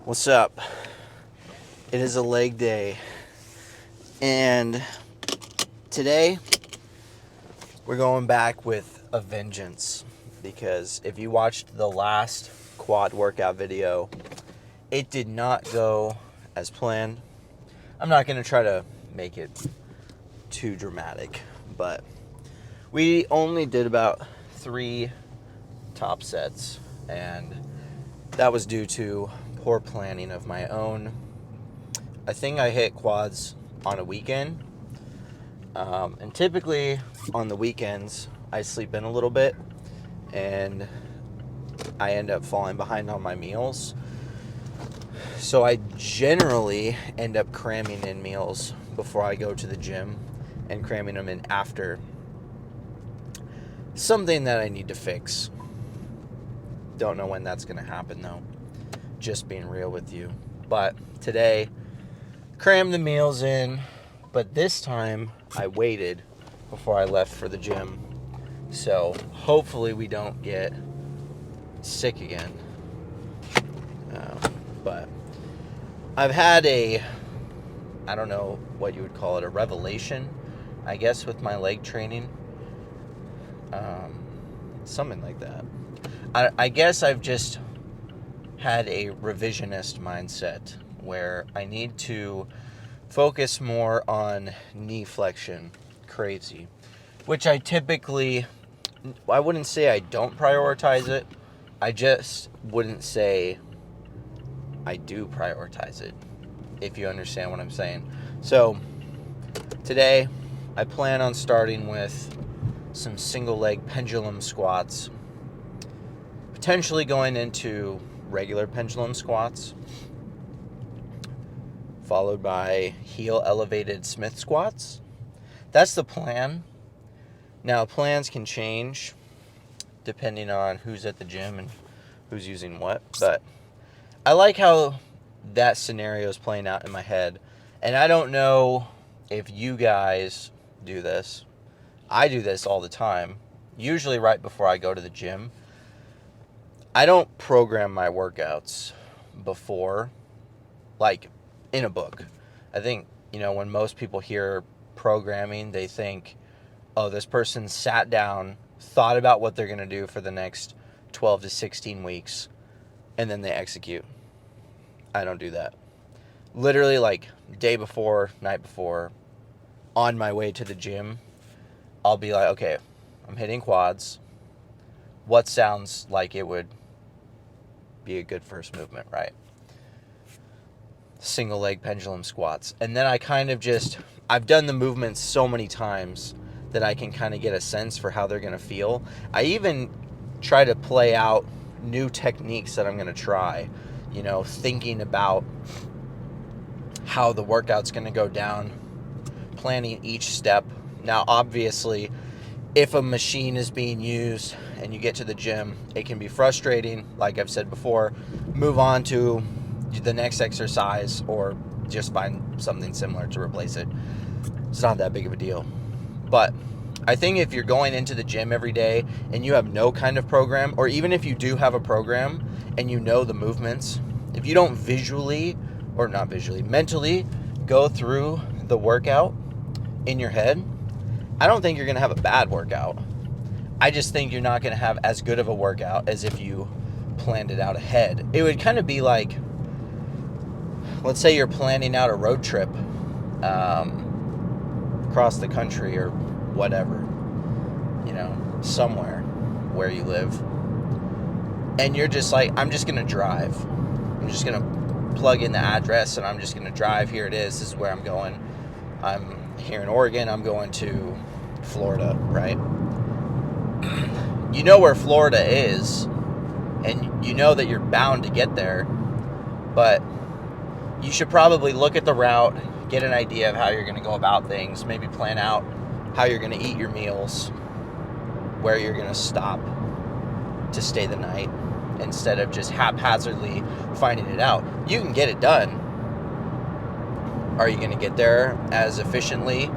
What's up? It is a leg day, and today we're going back with a vengeance because if you watched the last quad workout video, it did not go as planned. I'm not going to try to make it too dramatic, but we only did about 3 top sets, and that was due to poor planning of my own. I think I hit quads on a weekend, and typically on the weekends I sleep in a little bit and I end up falling behind on my meals, so I generally end up cramming in meals before I go to the gym and cramming them in after. Something that I need to fix. Don't know when that's going to happen though, just being real with you. But today, crammed the meals in, but this time I waited before I left for the gym. So hopefully we don't get sick again. But I've had I don't know what you would call it, a revelation, I guess, with my leg training. Something like that. I guess I've just had a revisionist mindset where I need to focus more on knee flexion, crazy, which I wouldn't say I don't prioritize it. I just wouldn't say I do prioritize it, if you understand what I'm saying. So today I plan on starting with some single leg pendulum squats, potentially going into regular pendulum squats, followed by heel elevated Smith squats. That's the plan. Now, plans can change depending on who's at the gym and who's using what, but I like how that scenario is playing out in my head. And I don't know if you guys do this. I do this all the time, usually right before I go to the gym. I don't program my workouts before, like in a book. I think, when most people hear programming, they think, oh, this person sat down, thought about what they're going to do for the next 12 to 16 weeks, and then they execute. I don't do that. Literally, like, day before, night before, on my way to the gym, I'll be like, okay, I'm hitting quads. What sounds like it would be a good first movement, right? Single leg pendulum squats. And then I kind of I've done the movements so many times that I can kind of get a sense for how they're going to feel. I even try to play out new techniques that I'm going to try, thinking about how the workout's going to go down, planning each step. Now, obviously, if a machine is being used and you get to the gym, it can be frustrating. Like I've said before, move on to the next exercise or just find something similar to replace it. It's not that big of a deal. But I think if you're going into the gym every day and you have no kind of program, or even if you do have a program and you know the movements, if you don't mentally go through the workout in your head, I don't think you're going to have a bad workout. I just think you're not going to have as good of a workout as if you planned it out ahead. It would kind of be like, let's say you're planning out a road trip across the country or whatever, somewhere where you live. And you're just like, I'm just going to drive. I'm just going to plug in the address and I'm just going to drive. Here it is. This is where I'm going. I'm here in Oregon. I'm going to Florida, right? You know where Florida is, and you know that you're bound to get there, but you should probably look at the route, get an idea of how you're going to go about things, maybe plan out how you're going to eat your meals, where you're going to stop to stay the night, instead of just haphazardly finding it out. You can get it done. Are you going to get there as efficiently,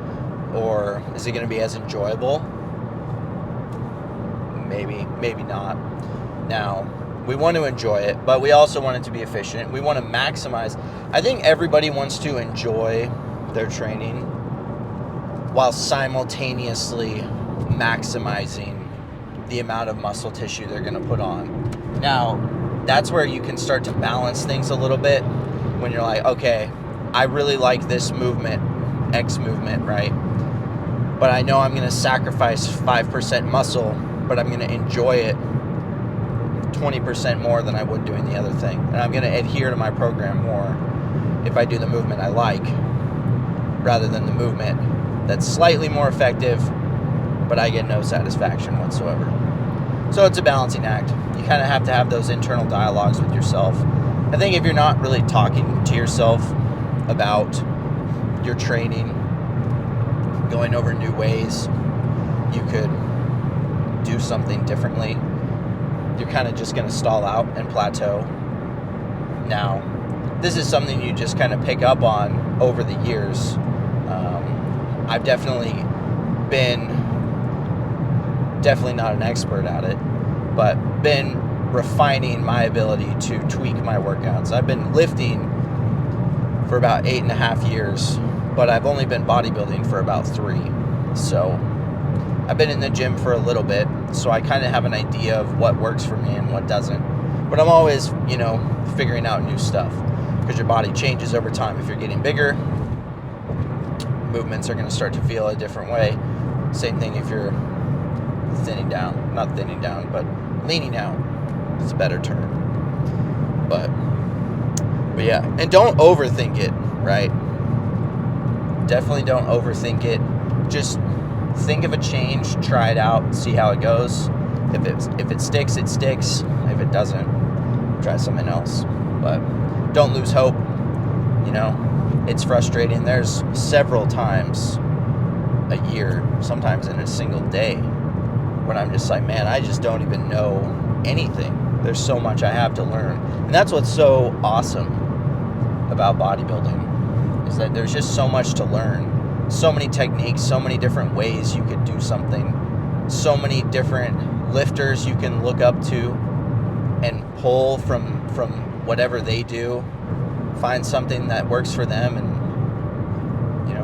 or is it going to be as enjoyable? Maybe not. Now, We want to enjoy it, but we also want it to be efficient. We want to maximize. I think everybody wants to enjoy their training while simultaneously maximizing the amount of muscle tissue they're going to put on. Now, that's where you can start to balance things a little bit when you're like, okay, I really like this movement, X movement, right? But I know I'm going to sacrifice 5% muscle, but I'm going to enjoy it 20% more than I would doing the other thing. And I'm going to adhere to my program more if I do the movement I like rather than the movement that's slightly more effective, but I get no satisfaction whatsoever. So it's a balancing act. You kind of have to have those internal dialogues with yourself. I think if you're not really talking to yourself about your training, going over new ways you could do something differently, you're kind of just going to stall out and plateau. Now, this is something you just kind of pick up on over the years. I've definitely not an expert at it, but been refining my ability to tweak my workouts. I've been lifting for about 8.5 years, but I've only been bodybuilding for about 3. So I've been in the gym for a little bit, so I kind of have an idea of what works for me and what doesn't. But I'm always, figuring out new stuff because your body changes over time. If you're getting bigger, movements are going to start to feel a different way. Same thing if you're not thinning down, but leaning out. It's a better term. But yeah, and don't overthink it, right? Definitely don't overthink it. Just think of a change, try it out, see how it goes. If it sticks, it sticks. If it doesn't, try something else. But don't lose hope. It's frustrating. There's several times a year, sometimes in a single day, when I'm just like, man, I just don't even know anything. There's so much I have to learn. And that's what's so awesome about bodybuilding, is that there's just so much to learn. So many techniques, so many different ways you could do something, so many different lifters you can look up to and pull from whatever they do, find something that works for them, and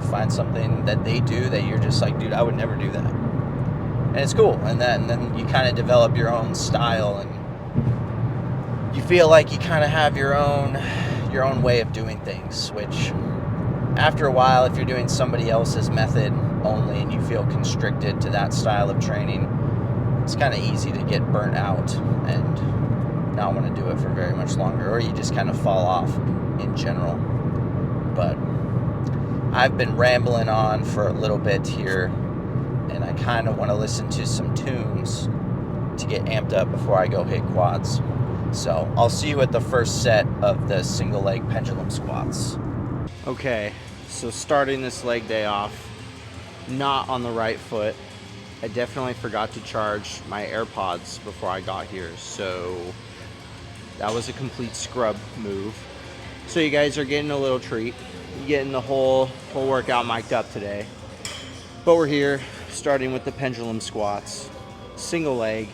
find something that they do that you're just like, dude, I would never do that. And it's cool. And then you kind of develop your own style, and you feel like you kind of have your own way of doing things, which after a while, if you're doing somebody else's method only and you feel constricted to that style of training, it's kind of easy to get burnt out and not want to do it for very much longer, or you just kind of fall off in general. But I've been rambling on for a little bit here, and I kind of want to listen to some tunes to get amped up before I go hit quads. So I'll see you at the first set of the single leg pendulum squats. Okay, so starting this leg day off, not on the right foot. I definitely forgot to charge my AirPods before I got here, so that was a complete scrub move. So you guys are getting a little treat. You're getting the whole workout mic'd up today. But we're here, starting with the pendulum squats, single leg.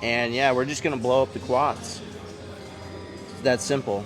And yeah, we're just gonna blow up the quads. It's that simple.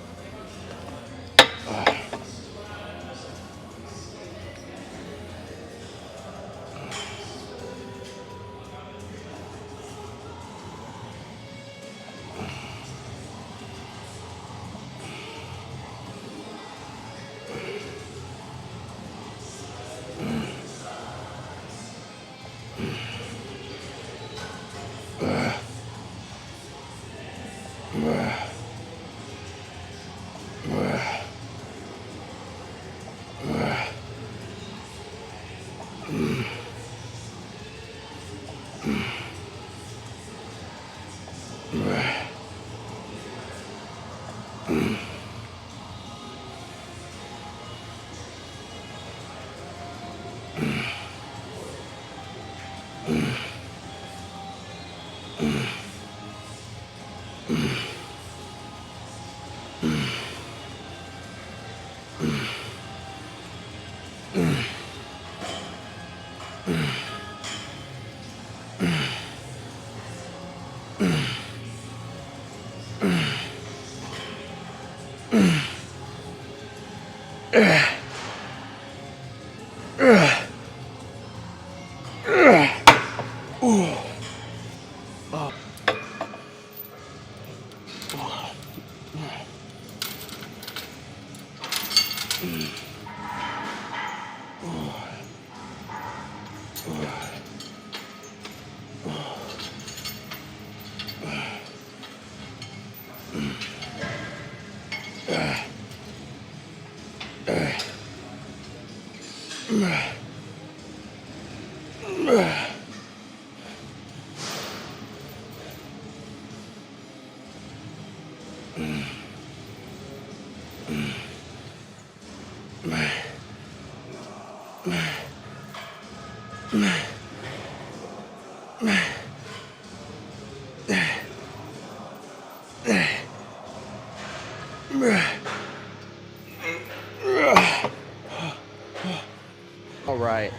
All right,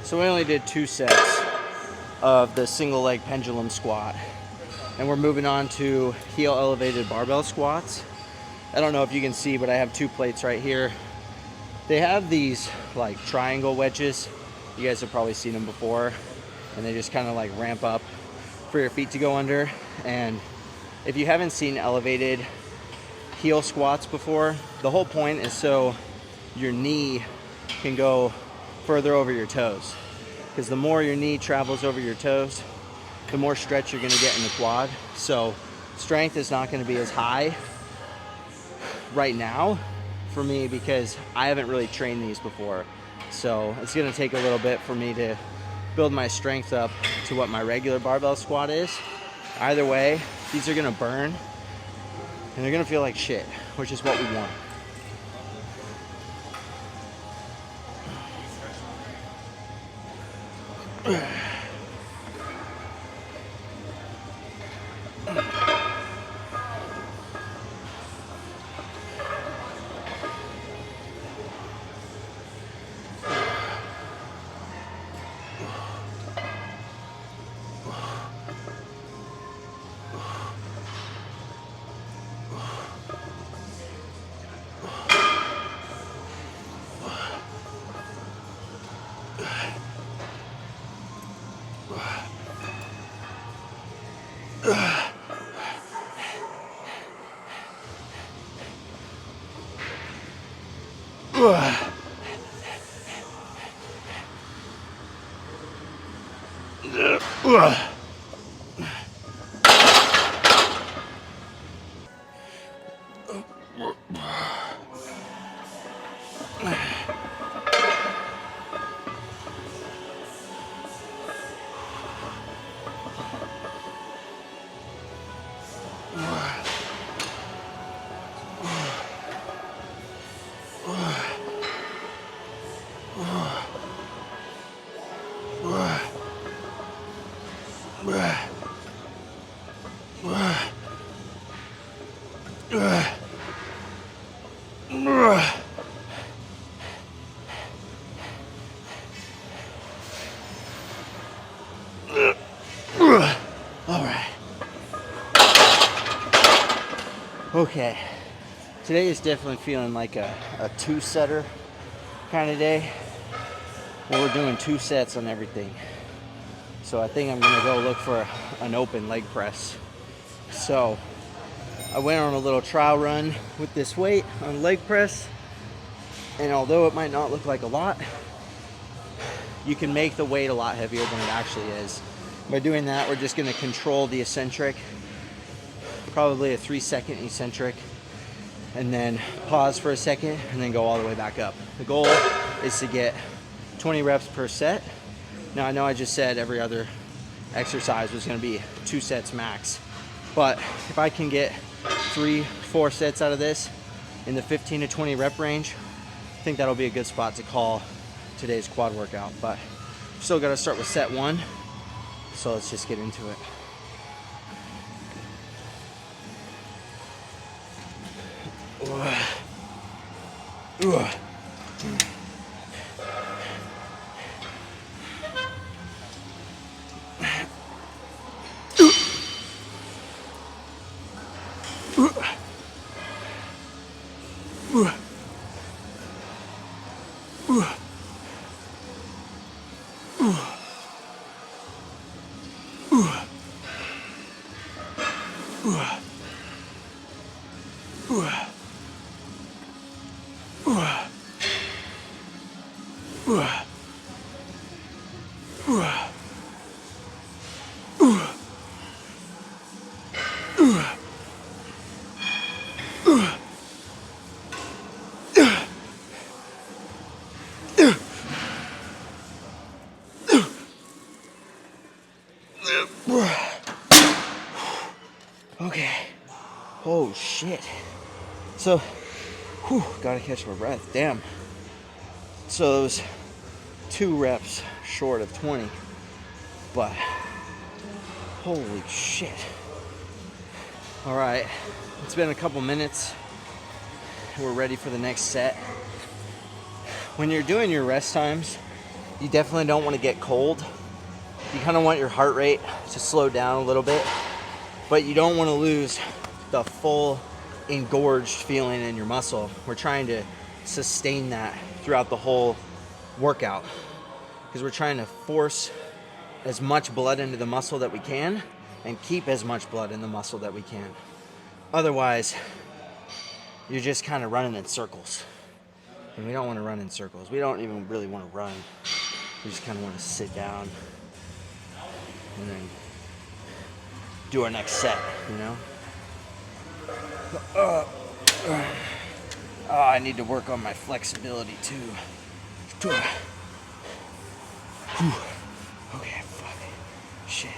so we only did 2 sets of the single leg pendulum squat, and we're moving on to heel elevated barbell squats. I don't know if you can see, but I have 2 plates right here. They have these like triangle wedges. You guys have probably seen them before, and they just kind of like ramp up for your feet to go under. And if you haven't seen elevated heel squats before, the whole point is so your knee can go further over your toes, because the more your knee travels over your toes, the more stretch you're going to get in the quad. So strength is not going to be as high right now for me because I haven't really trained these before. So it's going to take a little bit for me to build my strength up to what my regular barbell squat is. Either way, these are going to burn and they're going to feel like shit, which is what we want. All right. Okay. Today is definitely feeling like a 2-setter kind of day. Well, we're doing 2 sets on everything. So I think I'm gonna go look for an open leg press. So I went on a little trial run with this weight on leg press, and although it might not look like a lot, you can make the weight a lot heavier than it actually is. By doing that, we're just gonna control the eccentric, probably a 3-second eccentric, and then pause for a second and then go all the way back up. The goal is to get 20 reps per set. Now I know I just said every other exercise was gonna be 2 sets max, but if I can get 3-4 sets out of this in the 15 to 20 rep range, I think that'll be a good spot to call today's quad workout. But still gotta start with set 1, so let's just get into it. Okay. Oh shit. So, gotta catch my breath. Damn. So it was 2 reps short of 20, but holy shit. All right, it's been a couple minutes. We're ready for the next set. When you're doing your rest times, you definitely don't want to get cold. You kind of want your heart rate to slow down a little bit, but you don't want to lose the full engorged feeling in your muscle. We're trying to sustain that throughout the whole workout because we're trying to force as much blood into the muscle that we can and keep as much blood in the muscle that we can. Otherwise, you're just kind of running in circles. And we don't want to run in circles. We don't even really want to run. We just kind of want to sit down and then do our next set, you know? I need to work on my flexibility too. Okay, fuck. Shit.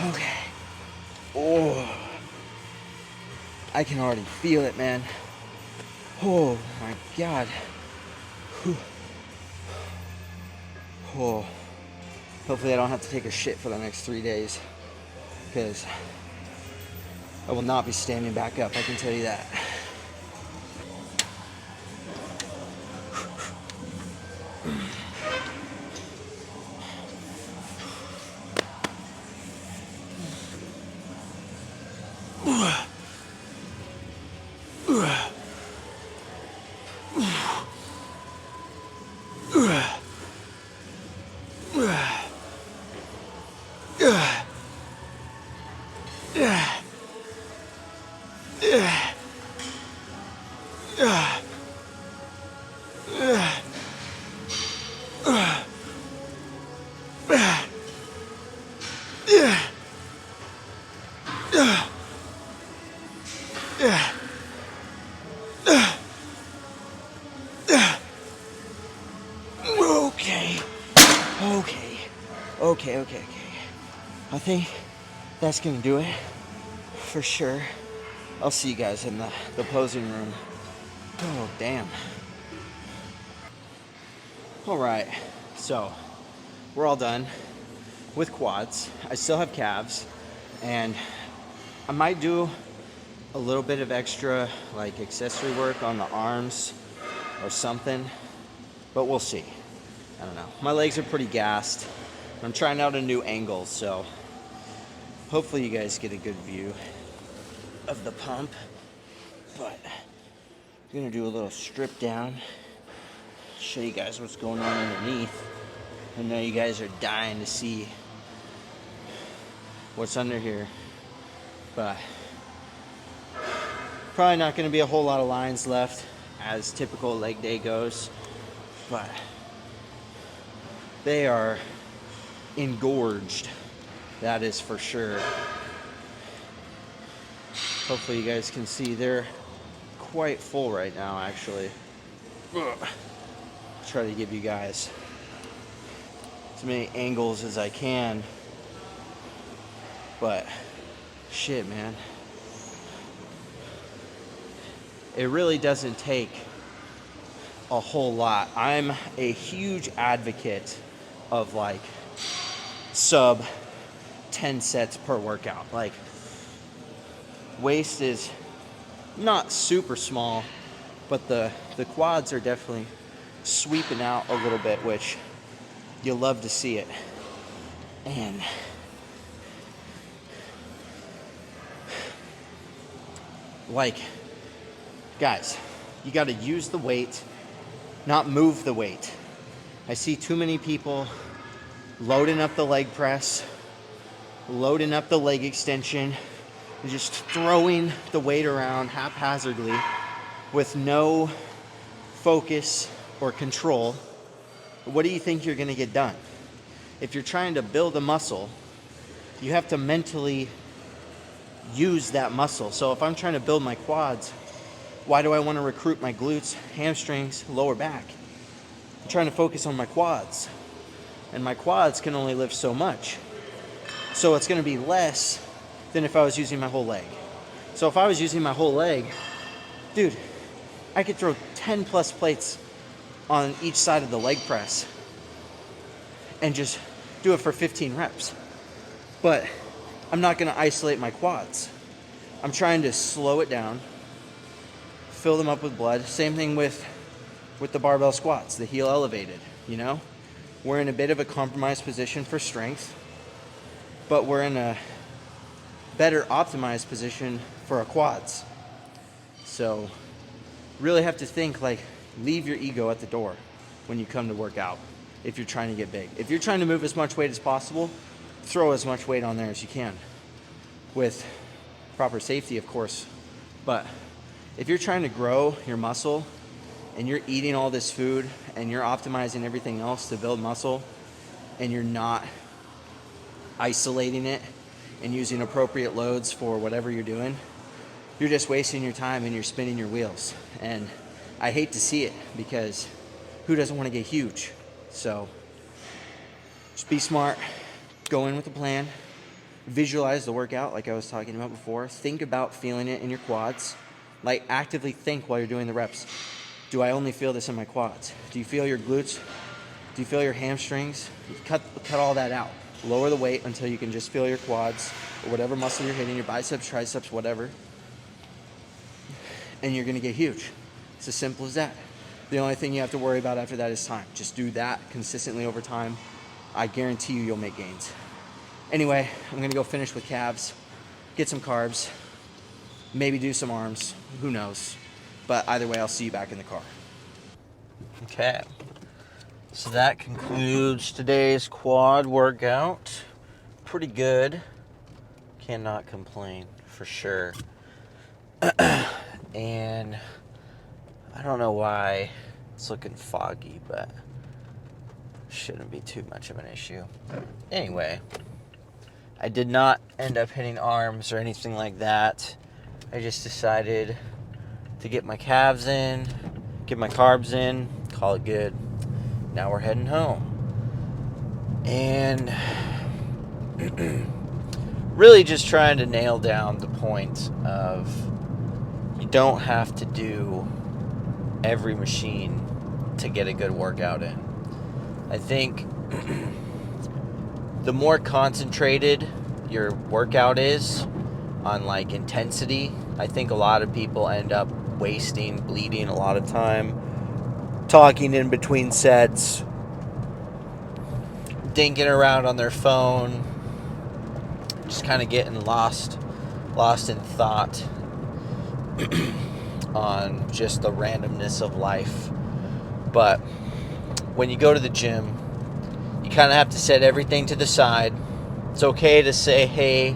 Okay. Oh, I can already feel it, man. Oh my God. Whew. Oh, hopefully I don't have to take a shit for the next 3 days, because I will not be standing back up, I can tell you that. Okay. I think that's gonna do it for sure. I'll see you guys in the posing room. Oh, damn. All right, so we're all done with quads. I still have calves, and I might do a little bit of extra like accessory work on the arms or something, but we'll see. I don't know. My legs are pretty gassed. I'm trying out a new angle, so hopefully you guys get a good view of the pump. But I'm gonna do a little strip down, show you guys what's going on underneath. I know you guys are dying to see what's under here, but probably not gonna be a whole lot of lines left as typical leg day goes, but they are engorged, that is for sure. Hopefully you guys can see they're quite full right now, actually. Try to give you guys as many angles as I can But shit, man, it really doesn't take a whole lot. I'm a huge advocate of like sub 10 sets per workout. Like, waist is not super small, but the quads are definitely sweeping out a little bit, which you'll love to see it. And like, guys, you got to use the weight, not move the weight. I see too many people loading up the leg press, loading up the leg extension, and just throwing the weight around haphazardly with no focus or control. What do you think you're going to get done? If you're trying to build a muscle, you have to mentally use that muscle. So if I'm trying to build my quads, why do I want to recruit my glutes, hamstrings, lower back? I'm trying to focus on my quads. And my quads can only lift so much. So it's going to be less than if I was using my whole leg. So if I was using my whole leg, dude, I could throw 10 plus plates on each side of the leg press and just do it for 15 reps. But I'm not going to isolate my quads. I'm trying to slow it down, fill them up with blood. Same thing with the barbell squats, the heel elevated, you know? We're in a bit of a compromised position for strength, but we're in a better optimized position for our quads. So really have to think, like, leave your ego at the door when you come to work out if you're trying to get big. If you're trying to move as much weight as possible, throw as much weight on there as you can with proper safety, of course. But if you're trying to grow your muscle and you're eating all this food and you're optimizing everything else to build muscle and you're not isolating it and using appropriate loads for whatever you're doing, you're just wasting your time and you're spinning your wheels. And I hate to see it, because who doesn't want to get huge? So just be smart, go in with a plan, visualize the workout like I was talking about before. Think about feeling it in your quads. Like, actively think while you're doing the reps. Do I only feel this in my quads? Do you feel your glutes? Do you feel your hamstrings? Cut all that out. Lower the weight until you can just feel your quads or whatever muscle you're hitting, your biceps, triceps, whatever. And you're going to get huge. It's as simple as that. The only thing you have to worry about after that is time. Just do that consistently over time. I guarantee you'll make gains. Anyway, I'm going to go finish with calves, get some carbs, maybe do some arms. Who knows? But either way, I'll see you back in the car. Okay. So that concludes today's quad workout. Pretty good. Cannot complain, for sure. And I don't know why it's looking foggy, but shouldn't be too much of an issue. Anyway, I did not end up hitting arms or anything like that. I just decided to get my calves in, get my carbs in, call it good. Now we're heading home. And really just trying to nail down the point of, you don't have to do every machine to get a good workout in. I think the more concentrated your workout is on, like, intensity, I think a lot of people end up wasting, bleeding a lot of time, talking in between sets, dinking around on their phone, just kind of getting lost in thought on just the randomness of life. But when you go to the gym, you kind of have to set everything to the side. It's okay to say, hey,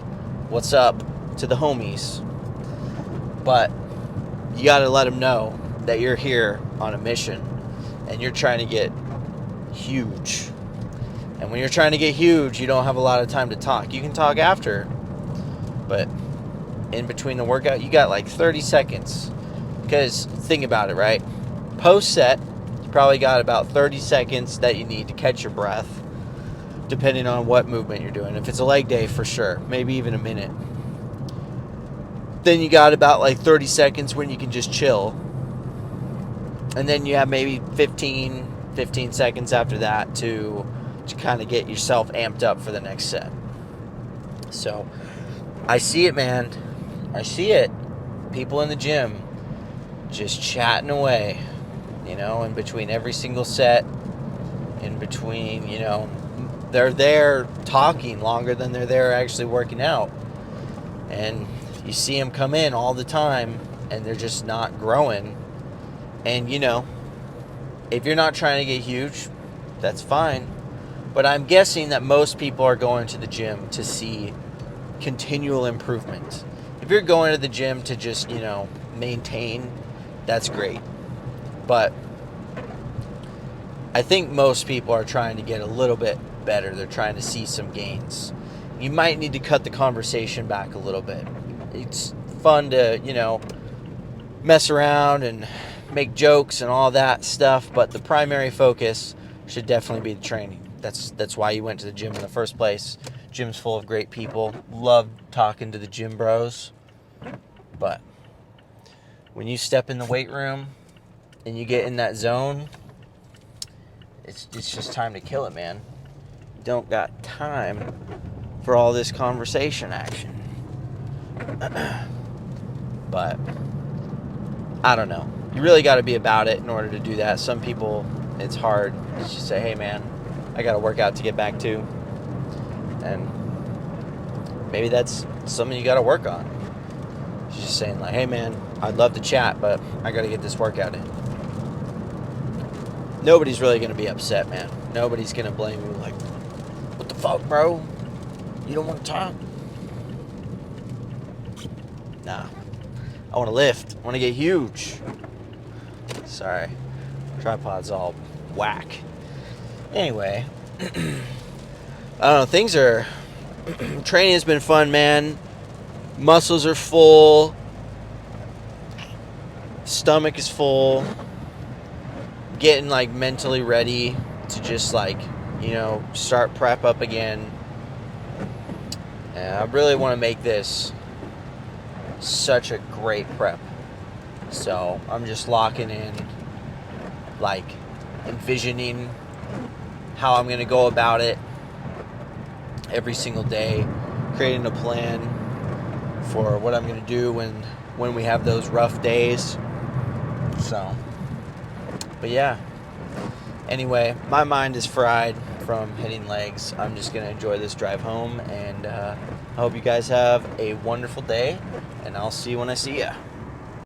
what's up, to the homies, but you got to let them know that you're here on a mission and you're trying to get huge. And when you're trying to get huge, you don't have a lot of time to talk. You can talk after, but in between the workout, you got like 30 seconds. Because think about it, right? Post set, you probably got about 30 seconds that you need to catch your breath. depending on what movement you're doing. If it's a leg day, for sure, maybe even a minute. Then you got about like 30 seconds when you can just chill. And then you have maybe 15 seconds after that to kind of get yourself amped up for the next set. So I see it, man. I see it. People in the gym just chatting away, in between every single set, in between, they're there talking longer than they're there actually working out. And you see them come in all the time, and they're just not growing. And, if you're not trying to get huge, that's fine. But I'm guessing that most people are going to the gym to see continual improvement. If you're going to the gym to just, maintain, that's great. But I think most people are trying to get a little bit better. They're trying to see some gains. You might need to cut the conversation back a little bit. It's fun to, mess around and make jokes and all that stuff, but the primary focus should definitely be the training. That's why you went to the gym in the first place. Gym's full of great people. Love talking to the gym bros. But when you step in the weight room and you get in that zone, it's just time to kill it, man. You don't got time for all this conversation action. But I don't know. You really got to be about it in order to do that. Some people, it's hard. It's just say, hey, man, I got to work out to get back to. And maybe that's something you got to work on. She's just saying, like, hey, man, I'd love to chat, but I got to get this workout in. Nobody's really going to be upset, man. Nobody's going to blame you like, what the fuck, bro? You don't want to talk? Nah. I want to lift. I want to get huge. Sorry. Tripod's all whack. Anyway. I don't know. Things are... training has been fun, man. Muscles are full. Stomach is full. Getting, like, mentally ready to just, like, start prep up again. And I really want to make this such a great prep. So I'm just locking in, like, envisioning how I'm going to go about it every single day, creating a plan for what I'm going to do when we have those rough days. So, but yeah. Anyway, my mind is fried from hitting legs. I'm just going to enjoy this drive home, and I hope you guys have a wonderful day, and I'll see you when I see ya.